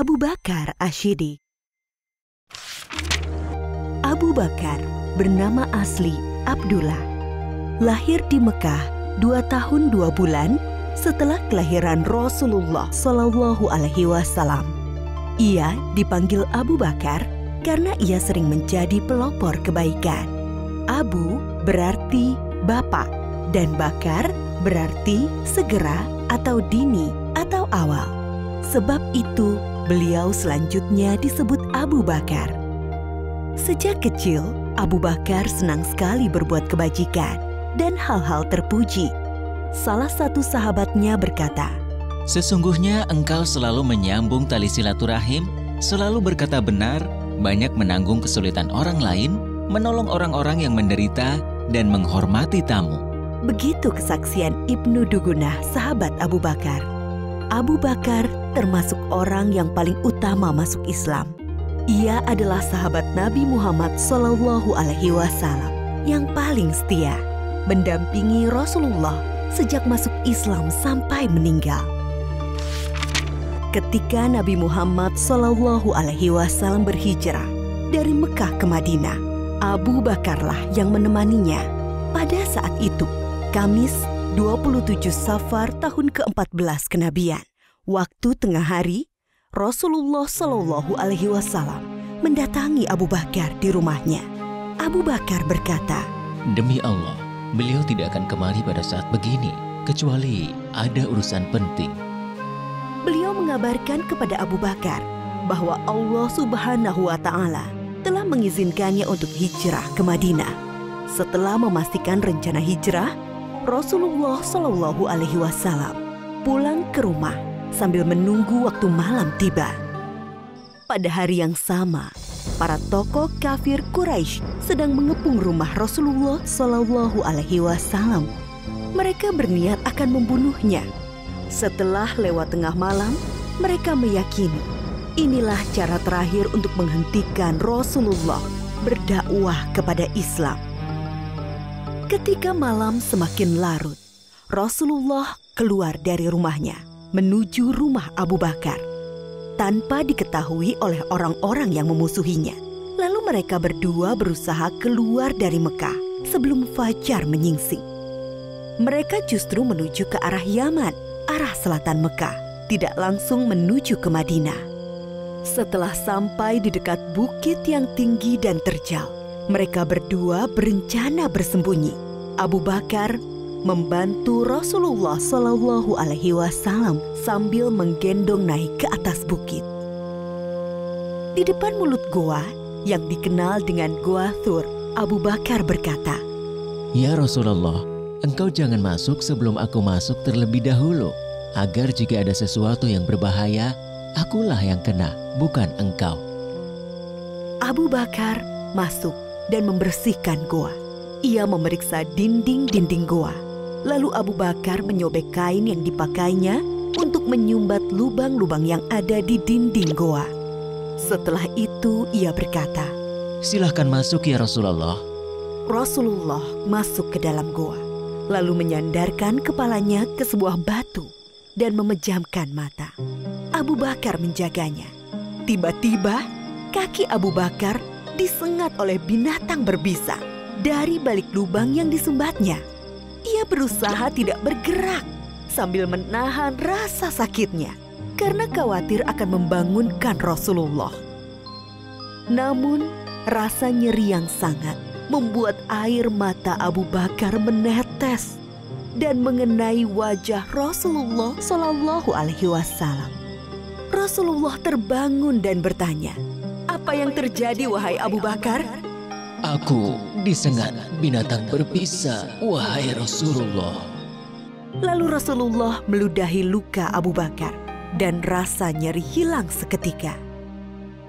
Abu Bakar Ash-Shiddiq. Abu Bakar bernama asli Abdullah. Lahir di Mekah 2 tahun 2 bulan setelah kelahiran Rasulullah Shallallahu Alaihi Wasallam. Ia dipanggil Abu Bakar karena ia sering menjadi pelopor kebaikan. Abu berarti bapak dan Bakar berarti segera atau dini atau awal. Sebab itu beliau selanjutnya disebut Abu Bakar. Sejak kecil, Abu Bakar senang sekali berbuat kebajikan dan hal-hal terpuji. Salah satu sahabatnya berkata, "Sesungguhnya engkau selalu menyambung tali silaturahim, selalu berkata benar, banyak menanggung kesulitan orang lain, menolong orang-orang yang menderita, dan menghormati tamu." Begitu kesaksian Ibnu Dugunah, sahabat Abu Bakar. Abu Bakar termasuk orang yang paling utama masuk Islam. Ia adalah sahabat Nabi Muhammad Shallallahu Alaihi Wasallam yang paling setia, mendampingi Rasulullah sejak masuk Islam sampai meninggal. Ketika Nabi Muhammad Shallallahu Alaihi Wasallam berhijrah dari Mekah ke Madinah, Abu Bakarlah yang menemaninya. Pada saat itu, Kamis 27 Safar tahun ke-14 kenabian, waktu tengah hari, Rasulullah Shallallahu Alaihi Wasallam mendatangi Abu Bakar di rumahnya. Abu Bakar berkata, "Demi Allah, beliau tidak akan kemari pada saat begini, kecuali ada urusan penting." Beliau mengabarkan kepada Abu Bakar bahwa Allah Subhanahu wa Ta'ala telah mengizinkannya untuk hijrah ke Madinah. Setelah memastikan rencana hijrah, Rasulullah Shallallahu Alaihi Wasallam pulang ke rumah sambil menunggu waktu malam tiba. Pada hari yang sama, para tokoh kafir Quraisy sedang mengepung rumah Rasulullah Shallallahu Alaihi Wasallam. Mereka berniat akan membunuhnya. Setelah lewat tengah malam, mereka meyakini inilah cara terakhir untuk menghentikan Rasulullah berdakwah kepada Islam. Ketika malam semakin larut, Rasulullah keluar dari rumahnya menuju rumah Abu Bakar tanpa diketahui oleh orang-orang yang memusuhinya. Lalu mereka berdua berusaha keluar dari Mekah sebelum fajar menyingsing. Mereka justru menuju ke arah Yaman, arah selatan Mekah, tidak langsung menuju ke Madinah. Setelah sampai di dekat bukit yang tinggi dan terjal, mereka berdua berencana bersembunyi. Abu Bakar membantu Rasulullah Shallallahu Alaihi Wasallam sambil menggendong naik ke atas bukit. Di depan mulut goa yang dikenal dengan Goa Thur, Abu Bakar berkata, "Ya Rasulullah, engkau jangan masuk sebelum aku masuk terlebih dahulu, agar jika ada sesuatu yang berbahaya, akulah yang kena, bukan engkau." Abu Bakar masuk dan membersihkan goa. Ia memeriksa dinding-dinding goa. Lalu Abu Bakar menyobek kain yang dipakainya untuk menyumbat lubang-lubang yang ada di dinding goa. Setelah itu ia berkata, "Silahkan masuk ya Rasulullah." Rasulullah masuk ke dalam goa, lalu menyandarkan kepalanya ke sebuah batu dan memejamkan mata. Abu Bakar menjaganya. Tiba-tiba kaki Abu Bakar disengat oleh binatang berbisa dari balik lubang yang disumbatnya. Ia berusaha tidak bergerak sambil menahan rasa sakitnya karena khawatir akan membangunkan Rasulullah. Namun rasa nyeri yang sangat membuat air mata Abu Bakar menetes dan mengenai wajah Rasulullah Shallallahu Alaihi Wasallam. Rasulullah terbangun dan bertanya, "Apa yang terjadi, wahai Abu Bakar?" "Aku disengat binatang berbisa, wahai Rasulullah." Lalu Rasulullah meludahi luka Abu Bakar dan rasa nyeri hilang seketika.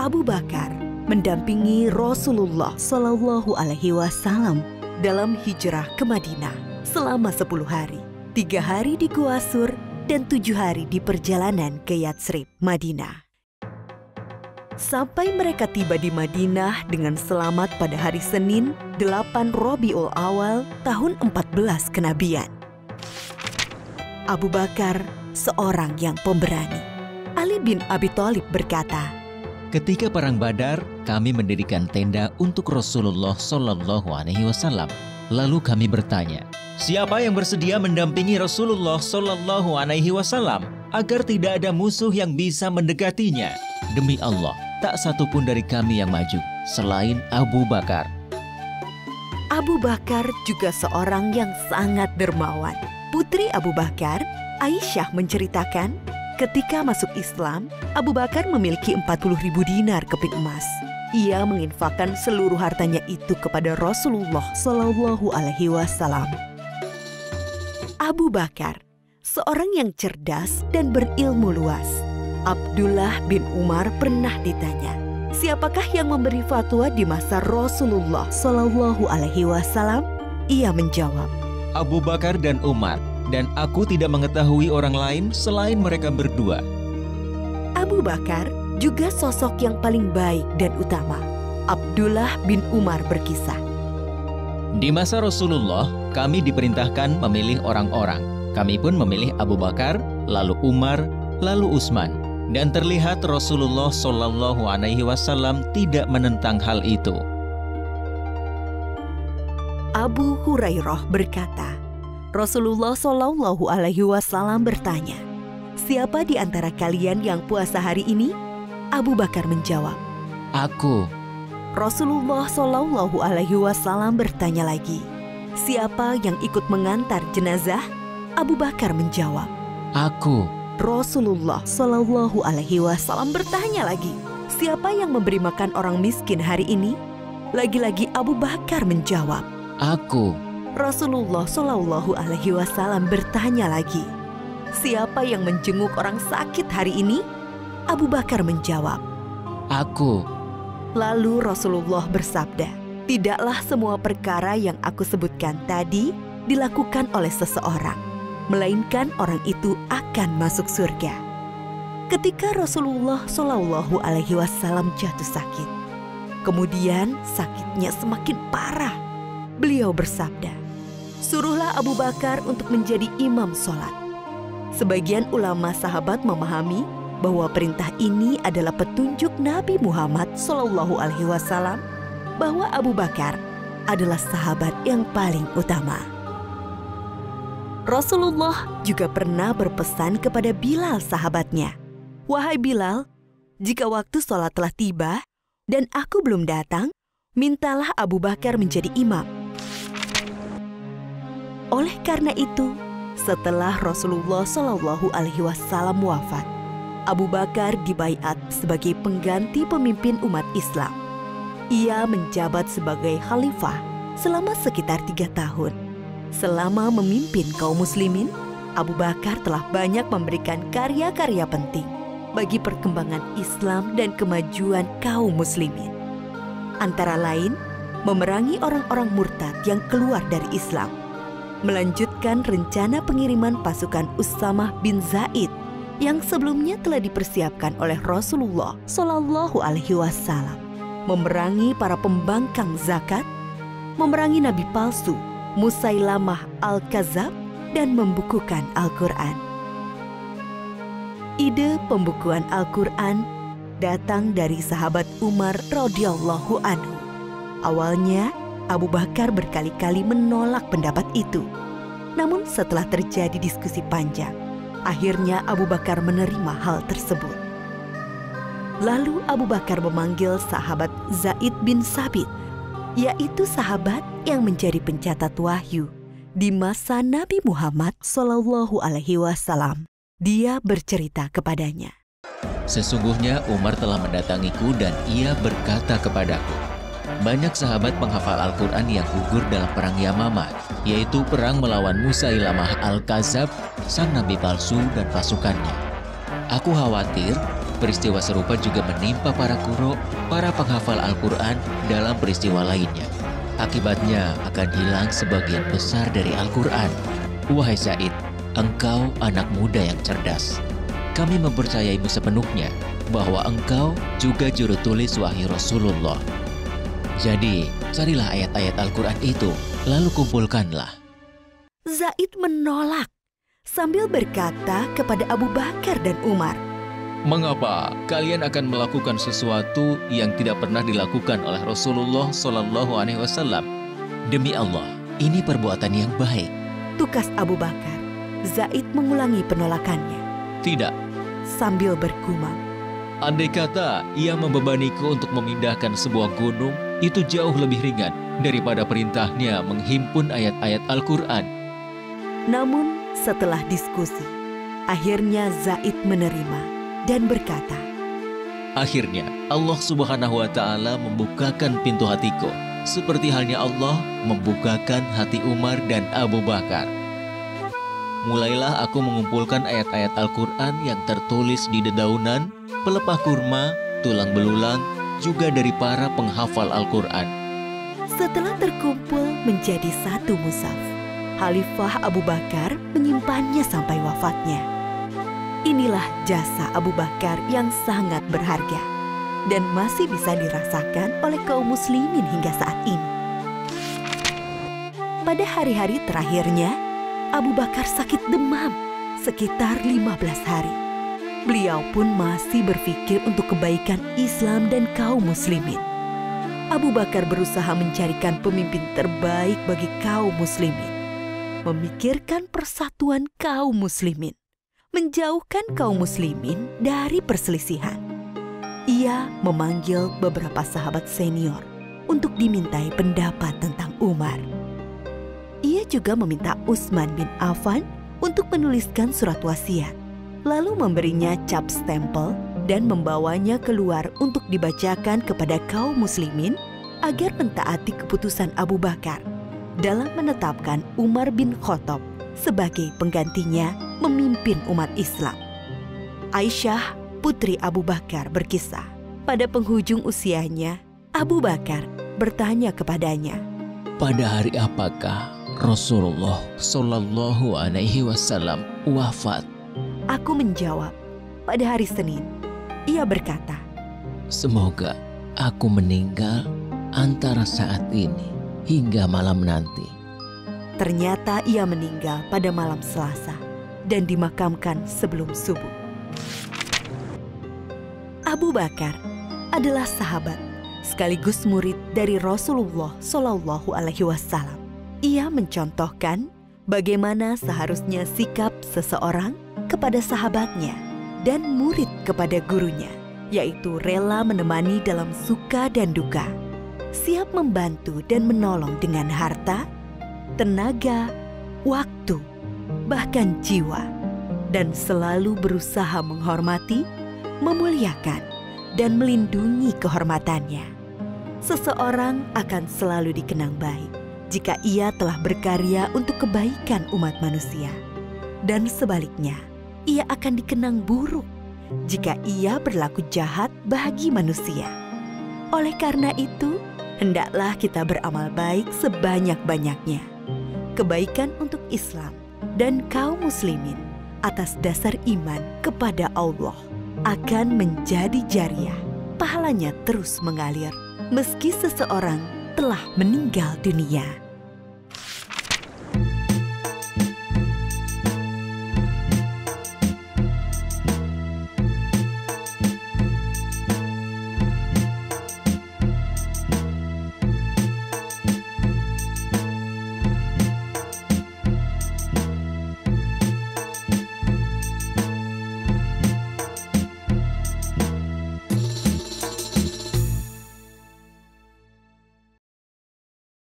Abu Bakar mendampingi Rasulullah Shallallahu Alaihi Wasallam dalam hijrah ke Madinah selama 10 hari, 3 hari di Gua Sur dan 7 hari di perjalanan ke Yatsrib, Madinah. Sampai mereka tiba di Madinah dengan selamat pada hari Senin 8 Rabiul Awal tahun 14 kenabian. Abu Bakar seorang yang pemberani. Ali bin Abi Thalib berkata, "Ketika perang Badar, kami mendirikan tenda untuk Rasulullah Shallallahu Alaihi Wasallam. Lalu kami bertanya, siapa yang bersedia mendampingi Rasulullah Shallallahu Alaihi Wasallam agar tidak ada musuh yang bisa mendekatinya? Demi Allah, tak satu pun dari kami yang maju selain Abu Bakar." Abu Bakar juga seorang yang sangat dermawan. Putri Abu Bakar, Aisyah menceritakan, ketika masuk Islam, Abu Bakar memiliki 40.000 dinar keping emas. Ia menginfakkan seluruh hartanya itu kepada Rasulullah Shallallahu Alaihi Wasallam. Abu Bakar, seorang yang cerdas dan berilmu luas. Abdullah bin Umar pernah ditanya, siapakah yang memberi fatwa di masa Rasulullah Shallallahu Alaihi Wasallam? Ia menjawab, Abu Bakar dan Umar, dan aku tidak mengetahui orang lain selain mereka berdua. Abu Bakar juga sosok yang paling baik dan utama. Abdullah bin Umar berkisah, Di masa Rasulullah, kami diperintahkan memilih orang-orang. Kami pun memilih Abu Bakar, lalu Umar, lalu Utsman. Dan terlihat Rasulullah Shallallahu Alaihi Wasallam tidak menentang hal itu. Abu Hurairah berkata, Rasulullah Shallallahu Alaihi Wasallam bertanya, siapa di antara kalian yang puasa hari ini? Abu Bakar menjawab, Aku. Rasulullah Shallallahu Alaihi Wasallam bertanya lagi, siapa yang ikut mengantar jenazah? Abu Bakar menjawab, Aku. Rasulullah Shallallahu Alaihi Wasallam bertanya lagi, siapa yang memberi makan orang miskin hari ini? Lagi-lagi Abu Bakar menjawab, Aku. Rasulullah Shallallahu Alaihi Wasallam bertanya lagi, siapa yang menjenguk orang sakit hari ini? Abu Bakar menjawab, Aku. Lalu Rasulullah bersabda, tidaklah semua perkara yang aku sebutkan tadi dilakukan oleh seseorang, melainkan orang itu akan masuk surga. Ketika Rasulullah Shallallahu Alaihi Wasallam jatuh sakit, kemudian sakitnya semakin parah, beliau bersabda, suruhlah Abu Bakar untuk menjadi imam sholat. Sebagian ulama sahabat memahami bahwa perintah ini adalah petunjuk Nabi Muhammad Shallallahu Alaihi Wasallam bahwa Abu Bakar adalah sahabat yang paling utama. Rasulullah juga pernah berpesan kepada Bilal sahabatnya, wahai Bilal, jika waktu sholat telah tiba dan aku belum datang, mintalah Abu Bakar menjadi imam. Oleh karena itu, setelah Rasulullah Shallallahu Alaihi Wasallam wafat, Abu Bakar dibaiat sebagai pengganti pemimpin umat Islam. Ia menjabat sebagai khalifah selama sekitar 3 tahun. Selama memimpin kaum muslimin, Abu Bakar telah banyak memberikan karya-karya penting bagi perkembangan Islam dan kemajuan kaum muslimin. Antara lain, memerangi orang-orang murtad yang keluar dari Islam, melanjutkan rencana pengiriman pasukan Usamah bin Zaid yang sebelumnya telah dipersiapkan oleh Rasulullah Shallallahu Alaihi Wasallam, memerangi para pembangkang zakat, memerangi nabi palsu Musailamah al-Kadzab, dan membukukan Al-Quran. Ide pembukuan Al-Quran datang dari sahabat Umar radhiyallahu anhu. Awalnya, Abu Bakar berkali-kali menolak pendapat itu. Namun setelah terjadi diskusi panjang, akhirnya Abu Bakar menerima hal tersebut. Lalu Abu Bakar memanggil sahabat Zaid bin Sabit, yaitu sahabat yang menjadi pencatat wahyu di masa Nabi Muhammad Shallallahu Alaihi Wasallam. Dia bercerita kepadanya, Sesungguhnya Umar telah mendatangiku dan ia berkata kepadaku, banyak sahabat penghafal Al-Quran yang gugur dalam perang Yamamah, yaitu perang melawan Musailamah al-Kadzab, sang nabi palsu dan pasukannya. Aku khawatir peristiwa serupa juga menimpa para qurra, para penghafal Al-Quran dalam peristiwa lainnya. Akibatnya akan hilang sebagian besar dari Al-Quran. Wahai Zaid, engkau anak muda yang cerdas. Kami mempercayaimu sepenuhnya bahwa engkau juga juru tulis wahyu Rasulullah. Jadi, carilah ayat-ayat Al-Quran itu, lalu kumpulkanlah. Zaid menolak sambil berkata kepada Abu Bakar dan Umar, Mengapa kalian akan melakukan sesuatu yang tidak pernah dilakukan oleh Rasulullah SAW? Demi Allah, ini perbuatan yang baik. Tukas Abu Bakar. Zaid mengulangi penolakannya. Tidak. Sambil bergumam. Andai kata ia membebaniku untuk memindahkan sebuah gunung, itu jauh lebih ringan daripada perintahnya menghimpun ayat-ayat Al-Quran. Namun setelah diskusi, akhirnya Zaid menerima dan berkata, akhirnya Allah Subhanahu wa Ta'ala membukakan pintu hatiku, seperti halnya Allah membukakan hati Umar dan Abu Bakar. Mulailah aku mengumpulkan ayat-ayat Al-Quran yang tertulis di dedaunan, pelepah kurma, tulang belulang, juga dari para penghafal Al-Quran. Setelah terkumpul menjadi satu mushaf, Khalifah Abu Bakar menyimpannya sampai wafatnya. Inilah jasa Abu Bakar yang sangat berharga dan masih bisa dirasakan oleh kaum muslimin hingga saat ini. Pada hari-hari terakhirnya, Abu Bakar sakit demam sekitar 15 hari. Beliau pun masih berpikir untuk kebaikan Islam dan kaum muslimin. Abu Bakar berusaha mencarikan pemimpin terbaik bagi kaum muslimin, memikirkan persatuan kaum muslimin, menjauhkan kaum muslimin dari perselisihan. Ia memanggil beberapa sahabat senior untuk dimintai pendapat tentang Umar. Ia juga meminta Utsman bin Affan untuk menuliskan surat wasiat, lalu memberinya cap stempel dan membawanya keluar untuk dibacakan kepada kaum muslimin agar mentaati keputusan Abu Bakar dalam menetapkan Umar bin Khattab sebagai penggantinya memimpin umat Islam. Aisyah, putri Abu Bakar, berkisah, pada penghujung usianya, Abu Bakar bertanya kepadanya, pada hari apakah Rasulullah SAW wafat? Aku menjawab, pada hari Senin. Ia berkata, semoga aku meninggal antara saat ini hingga malam nanti. Ternyata ia meninggal pada malam Selasa dan dimakamkan sebelum subuh. Abu Bakar adalah sahabat sekaligus murid dari Rasulullah SAW. Ia mencontohkan bagaimana seharusnya sikap seseorang kepada sahabatnya dan murid kepada gurunya, yaitu rela menemani dalam suka dan duka, siap membantu dan menolong dengan harta, tenaga, waktu, bahkan jiwa, dan selalu berusaha menghormati, memuliakan, dan melindungi kehormatannya. Seseorang akan selalu dikenang baik jika ia telah berkarya untuk kebaikan umat manusia, dan sebaliknya, ia akan dikenang buruk jika ia berlaku jahat bagi manusia. Oleh karena itu, hendaklah kita beramal baik sebanyak-banyaknya, kebaikan untuk Islam dan kaum muslimin atas dasar iman kepada Allah akan menjadi jariah, pahalanya terus mengalir meski seseorang telah meninggal dunia.